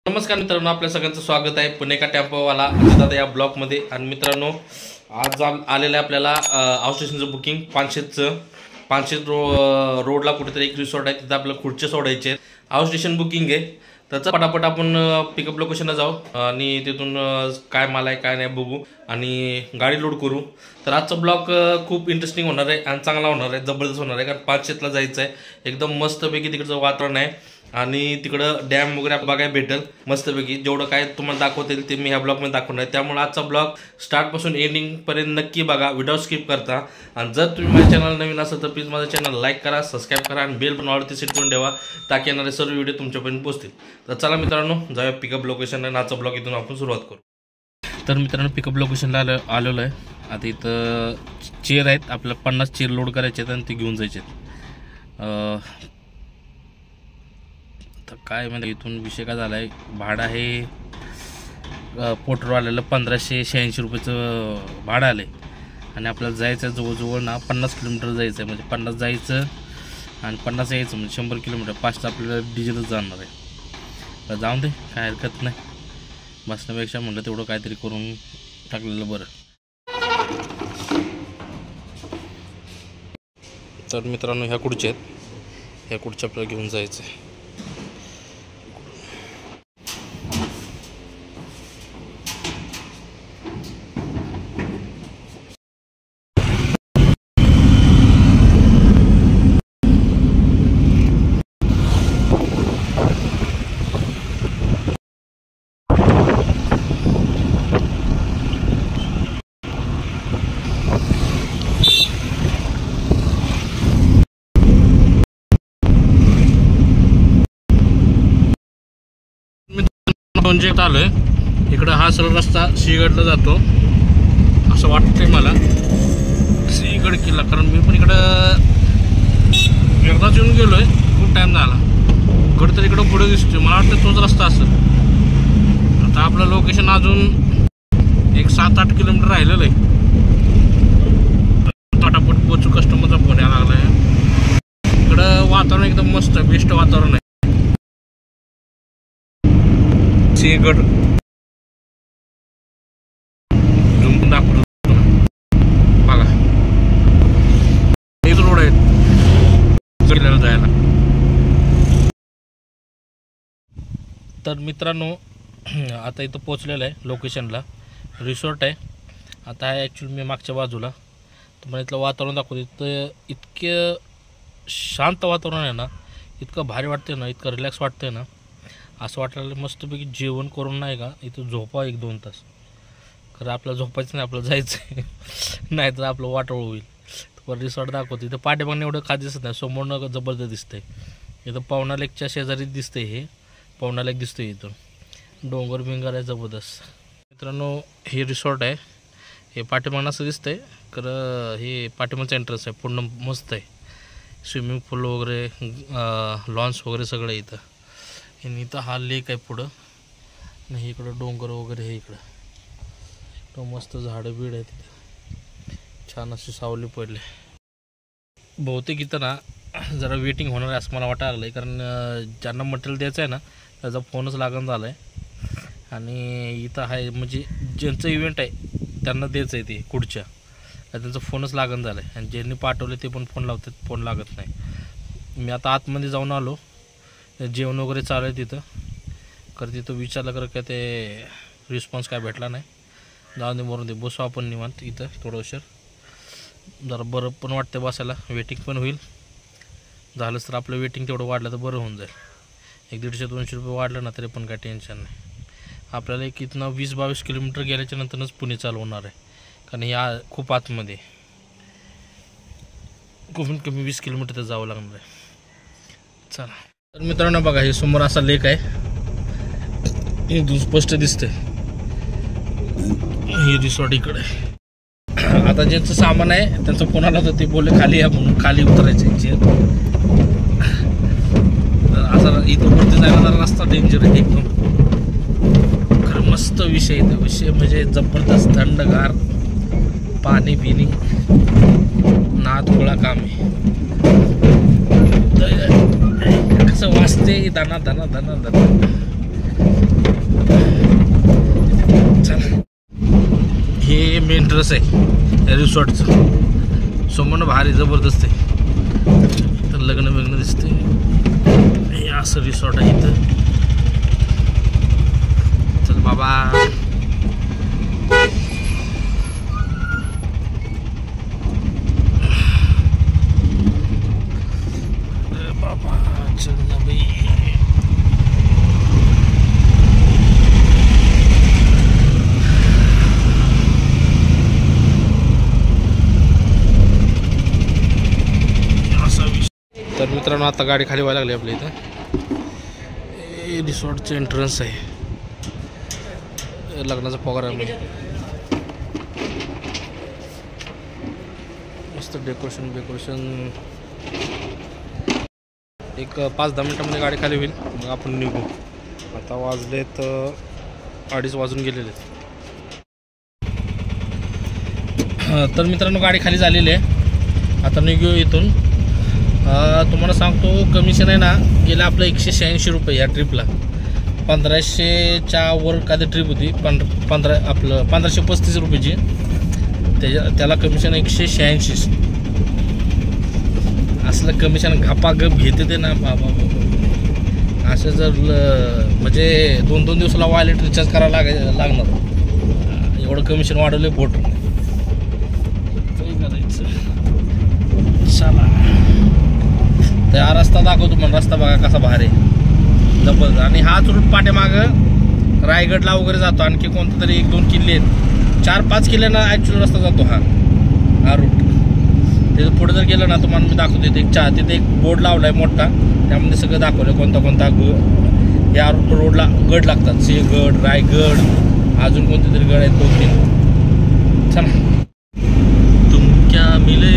नमस्कार मित्रांनो, आपल्या सगळ्यांचं स्वागत आहे पुणेका टेम्पोवाला अजितदादा या ब्लॉगमध्ये. आणि मित्रांनो, आज आलेलं आहे आपल्याला स्टेशनचं बुकिंग. पानशेत रोडला कुठेतरी एक रिसॉर्ट आहे, तिथं आपल्याला खुर्च्या सोडायचे आहेत. हाऊस स्टेशन बुकिंग आहे. तर पटापट आपण पिकअप लोकेशनला जाऊ आणि तिथून काय माल आहे काय नाही बघू आणि गाडी लोड करू. तर आजचा ब्लॉग खूप इंटरेस्टिंग होणार आहे आणि चांगला होणार आहे, जबरदस्त होणार आहे. कारण पानशेतला जायचं आहे. एकदम मस्तपैकी तिकडचं वातावरण आहे आणि तिकडं डॅम वगैरे बघायला भेटेल मस्तपैकी. जेवढं काय तुम्हाला दाखवता येईल ते मी ह्या ब्लॉगमध्ये दाखवणार आहे. त्यामुळे आजचा ब्लॉग स्टार्टपासून एंडिंगपर्यंत नक्की बघा, व्हिडिओ स्किप करता. आणि जर तुम्ही माझ्या चॅनल नवीन असाल तर प्लीज माझं चॅनल लाईक करा, सबस्क्राईब करा आणि बेल पण ऑलवरती सेट करून ठेवा, ताकी येणारे सर्व व्हिडिओ तुमच्यापर्यंत पोहोचतील. तर चला मित्रांनो, जाऊया पिकअप लोकेशनला आणि आजचा ब्लॉग इथून आपण सुरुवात करू. तर मित्रांनो, पिकअप लोकेशनला आलेलो आहे. आता इथं चेअर आहेत, आपल्याला 50 चेअर लोड करायचे आहेत आणि ते घेऊन जायचे आहेत. तर काय म्हणजे इथून विषय काय झाला आहे, भाडं आहे पोटरवाल्याला 1586 रुपयाचं भाडं आलं आहे. आणि आपल्याला जायचं आहे जवळजवळ ना 50 किलोमीटर जायचं आहे. म्हणजे 50 जायचं आणि 50 यायचं, म्हणजे 100 किलोमीटर. 5 आपल्याला डिझेलच जाणार आहे. तर जाऊन दे, काय हरकत नाही. बसण्यापेक्षा म्हटलं तेवढं काहीतरी करून टाकलेलं बरं. तर मित्रांनो, ह्या खुर्च्या आहेत, ह्या खुर्च्या आपल्याला घेऊन जायचं आहे. म्हणजे आलोय इकडं, हा सरळ रस्ता सिंहगडला जातो असं वाटतंय मला, सिंहगड किल्ला. कारण मी पण इकडं एकदाच येऊन गेलोय, खूप टाइम झाला. गड तर इकडं पुढे दिसतोय, मला वाटतं तोच रस्ता असेल. आता आपलं लोकेशन अजून एक 7-8 किलोमीटर राहिलेलं आहे. पटापट पोचू, कस्टमरचा फोन यायला लागलाय. इकडं वातावरण एकदम मस्त, बेस्ट वातावरण आहे. सिंहगड झुंपून दाखवतो बघा, हेच रोड आहेत किल्ल्याला जायला. तर मित्रांनो, आता इथं पोचलेलं आहे लोकेशनला. रिसॉर्ट आहे. आता आहे ॲक्च्युली मी मागच्या बाजूला. तुम्हाला इथलं वातावरण दाखवतो. इथं इतकं शांत वातावरण आहे ना, इतकं भारी वाटते ना, इतकं रिलॅक्स वाटतंय ना. असं वाटायला मस्तपैकी जेवण करून नाही का इथं झोपा 1-2 तास. खरं आपल्याला झोपायचं नाही, आपल्याला जायचं आहे. नाही तर आपलं वाटोळ होईल. पण रिसॉर्ट दाखवतो. इथं पाठीमागून एवढं खास दिसत नाही, समोरनं जबरदस्त दिसतंय. इथं पवना लेकच्या शेजारी दिसतंय. हे पवना लेक दिसतंय. इथून डोंगर बिंगर आहे जबरदस्त. मित्रांनो, हे रिसॉर्ट आहे. हे पाठीमागून असं दिसतंय. खरं हे पाठीमागचं एंट्रन्स आहे, पूर्ण मस्त आहे. स्विमिंग पूल वगैरे, लॉन्स वगैरे सगळं आहे इथं. आणि इथं हा लेक आहे पुढं, नाही इकडं डोंगर वगैरे हे इकडं. तो मस्त झाडं बीड आहे तिथं, छान अशी सावली पडले. बहुतेक इथं ना जरा वेटिंग होणार आहे असं मला वाटायला लागलं आहे. कारण ज्यांना मटेरियल द्यायचं आहे ना त्याचा फोनच लागून झाला आहे. आणि इथं आहे म्हणजे ज्यांचं इव्हेंट आहे त्यांना द्यायचं आहे ते खुर्च्या, त्यांचा फोनच लागून झाला आहे. आणि ज्यांनी पाठवले ते पण फोन लावतात, फोन लागत नाही. मी आता आतमध्ये जाऊन आलो, जेवण वगैरे चालू आहे तिथं. खरं तिथं विचारलं खरं काय ते रिस्पॉन्स काय भेटला नाही. जाऊन दे, मरून दे, बसू आपण निवांत इथं. थोडं उशीर जरा बरं पण वाटतं बसायला, वेटिंग पण होईल. झालंच तर आपलं वेटिंग तेवढं वाढलं तर बरं होऊन जाईल. 150-200 रुपये वाढलं ना तरी पण काय टेन्शन नाही. आपल्याला एक इथनं 20-22 किलोमीटर गेल्याच्या नंतरच पुणे चालू होणार आहे. कारण या खूप आतमध्ये, कमीत कमी 20 किलोमीटर तर जावं लागणार आहे. चला. तर मित्रांनो बघा, हे समोर असा लेक आहे, हे स्पष्ट दिसतंय. हे रिसॉर्ट इकडे आहे. आता ज्यांचं सामान आहे त्यांचा फोन आला तर ते बोलले खाली या म्हणून, खाली उतरायचे. आता इथं वरती जायला जरा रस्ता डेंजर आहे एकदम. खरं मस्त विषय इथं, विषय म्हणजे जबरदस्त, थंडगार पाणी पिणी, नाद गोळा काम आहे. कसं वाजते दना दना दना दना. एंट्रन्स आहे या रिसॉर्टचं. समोरनं भारी जबरदस्त आहे. तर लग्न बिग्न दिसते. हे असं रिसॉर्ट आहे इथं. चल बाबा. बाबा चल ना बाई. तर मित्रांनो आता गाडी खाली व्हायला लागली आपल्या इथं. हे रिसॉर्टचं एंट्रन्स आहे. लग्नाचा प्रोग्राम आहे. मस्त डेकोरेशन. एक 5-10 मिनटामध्ये गाडी खाली होईल. मग आपण निघू. आता वाजलेत 2:30 वाजून गेलेले. तर मित्रांनो गाडी खाली झालेली आहे. आता निघू इथून. तुम्हाला सांगतो कमिशन आहे ना गेलं आपलं 186 रुपये या ट्रिपला. 1500च्या वर काय ट्रिप होती. 1535 रुपयाची. त्याला कमिशन 186. असलं कमिशन घापागप घेते ते ना बाबा. असं जर म्हणजे 2-2 दिवसाला वॉलेट रिचार्ज करायला लागणार. एवढं कमिशन वाढवले बोट. काय करायचं. चला हा रस्ता दाखवतो. पण रस्ता बघा कसा भारी जबरदस्त. आणि हाच रूट पाठीमागं रायगडला वगैरे जातो. आणखी कोणतं तरी 1-2 किल्ले आहेत. 4-5 किल्ल्यांना ॲक्च्युअली रस्ता जातो हा रूट. ते पुढे जर गेलं ना तुम्हाला मी दाखवतो. तिथे एक बोर्ड लावला आहे मोठा. त्यामध्ये सगळं दाखवलं कोणता या रोडला गड लागतात. सिंहगड, रायगड, अजून कोणते तरी गड आहेत 2-3. चला. तुम क्या मिले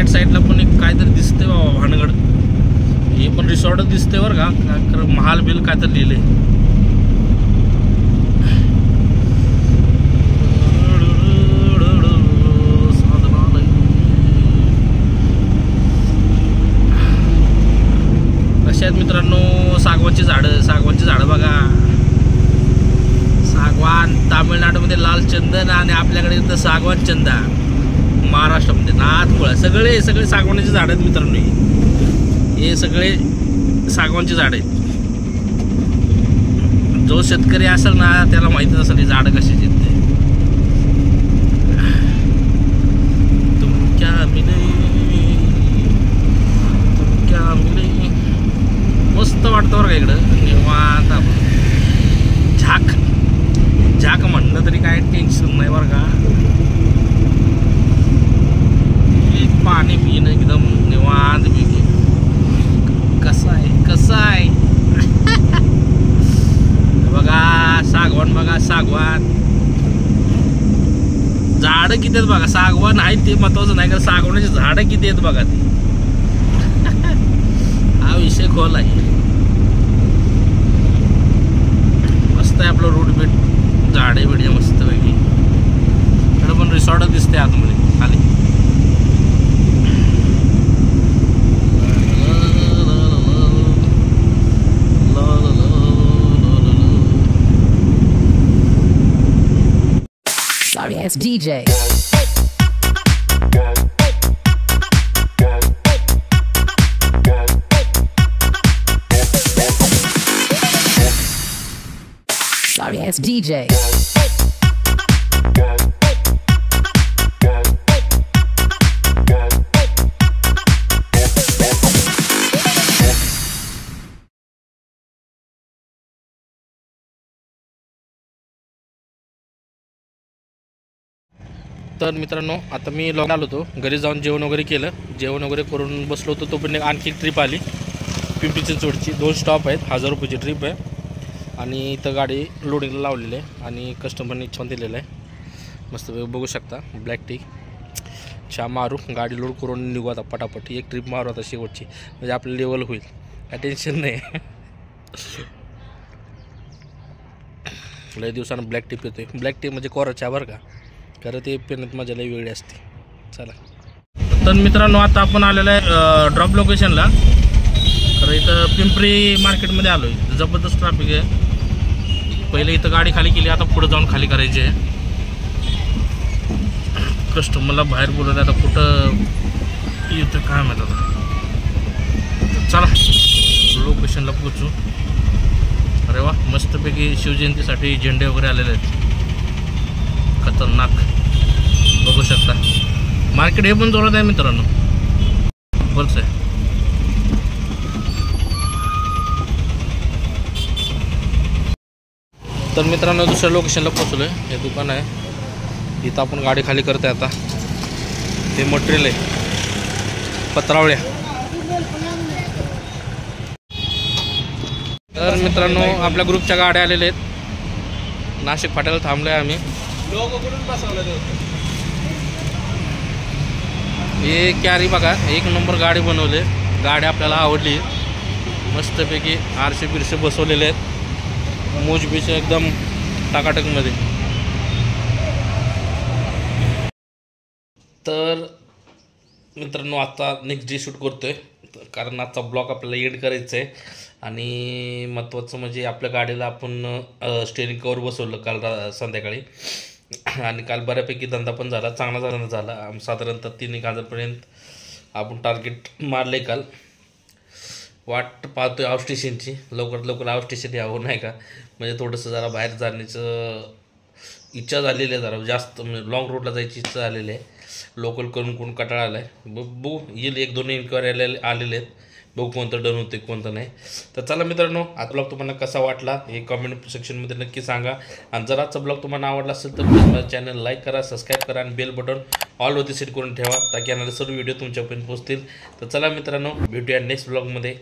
साईडला पण एक काहीतरी दिसते बाबा भानगड. हे पण रिसॉर्टच दिसते बरं का. कारण महाल बिल काय तर लिहिले. कशा आहेत मित्रांनो सागवानची झाडं बघा. सागवान तामिळनाडूमध्ये लाल चंदन आणि आपल्याकडे इथं सागवान चंदा. महाराष्ट्रामध्ये नाथफळ सगळे सागवानाची झाडं आहेत मित्रांनो. हे सगळे सागवानची झाडं आहेत. जो शेतकरी असेल ना त्याला माहितीच असेल ही झाडं कशाची आहेत ते. तुम क्या मिले. मस्त वाटतं बरं का इकडं निवांत. झाक म्हणलं तरी काय टेन्शन नाही बरं का. पाणी पिणं एकदम निवांत पैकी. कसं आहे बघा. सागवान झाडं किती आहेत बघा. सागवान आहेत ते महत्वाचं नाही. कारण सागवानाची झाडं किती आहेत बघा. ते हा विषय खोल आहे. मस्त आहे आपलं रूट बीट. झाडे बिडे मस्त पैकी. इकडं पण रिसॉर्ट दिसते आतमध्ये खाली. Sorry, it's DJ. Sorry, it's DJ. तर मित्रांनो आता मी लॉग आलो होतो. घरी जाऊन जेवण वगैरे केलं. जेवण वगैरे करून बसलो होतो. तोपर्यंत आणखी एक ट्रिप आली पिंपरी चिंचवडची. 2 स्टॉप आहेत. 1000 रुपयाची ट्रिप आहे. आणि इथं गाडी लोडिंगला लावलेली आहे. आणि कस्टमरने छान दिलेलं आहे. मस्त बघू शकता. ब्लॅक टी चहा मारू. गाडी लोड करून निघू आता पटापट. एक ट्रिप मारू आता शेवटची. म्हणजे आपलं लेवल होईल. काय टेन्शन नाही. लय दिवसानं ब्लॅक टी पितोय. ब्लॅक टी म्हणजे कोरा चहा बरं का, खरं ते पिण्यात मजा लय वेगळी असते. चला तर मित्रांनो, आता आपण आलेलं आहे ड्रॉप लोकेशनला. तर इथं पिंपरी मार्केटमध्ये आलो आहे. जबरदस्त ट्रॅफिक आहे. पहिले इथं गाडी खाली केली, आता पुढे जाऊन खाली करायची आहे. कस्टमरला बाहेर बोलवलं, आता कुठं येतं काय माहीत. आता चला लोकेशनला पोचू. अरे वा, मस्तपैकी शिवजयंतीसाठी झेंडे वगैरे आलेले आहेत. खतरनाक बघू शकता. मार्केट हे पण जोरात आहे मित्रांनो, बरंच आहे. तर मित्रांनो, दुसऱ्या लोकेशनला पोचलो आहे. हे दुकान आहे, इथं आपण गाडी खाली करतोय. आता हे मटेरियल आहे, पत्रावळ्या. तर मित्रांनो, आपल्या ग्रुपच्या गाड्या आलेल्या आहेत. नाशिक फाट्याला थांबलो आहे आम्ही. हे कॅरी बघा, एक नंबर गाडी बनवली. गाडी आपल्याला आवडली. मस्तपैकी आरसे बिरसे बसवलेले आहेत, मोजबीच एकदम टाकाटकमध्ये. तर मित्रांनो, आता नेक्स्ट डे शूट करतोय, कारण आजचा ब्लॉग आपल्याला एंड करायचा आहे. आणि महत्त्वाचं म्हणजे आपल्या गाडीला आपण स्टेअरिंग कवर बसवलं काल संध्याकाळी. आणि काल बऱ्यापैकी धंदा पण झाला, चांगला धंदा झाला. साधारणतः 3-1 हजारपर्यंत आपण टार्गेट मारलं आहे काल. वाट पाहतोय आउट स्टेशनची, लवकरात लवकर आउट स्टेशन यावं नाही का. म्हणजे थोडंसं जरा बाहेर जाण्याचं इच्छा झालेली आहे, जरा जास्त म्हणजे लॉंग रूटला जायची इच्छा झालेली आहे. लोकल करून कोण कंटाळा आला आहे. बघू, येईल 1-2 इन्क्वायरी आलेले आहेत. बघू कोणतं डन होते कोणतं नाही. तर चला मित्रांनो, हा ब्लॉग तुम्हाला कसा वाटला हे कमेंट सेक्शनमध्ये नक्की सांगा. आणि जर आजचा ब्लॉग तुम्हाला आवडला असेल तर प्लीज माझं चॅनल लाईक करा, सबस्क्राईब करा आणि बेल बटन ऑलवरती सेट करून ठेवा, ताकी येणारे सर्व व्हिडिओ तुमच्यापर्यंत पोहोचतील. तर चला मित्रांनो, भेटूया नेक्स्ट ब्लॉगमध्ये.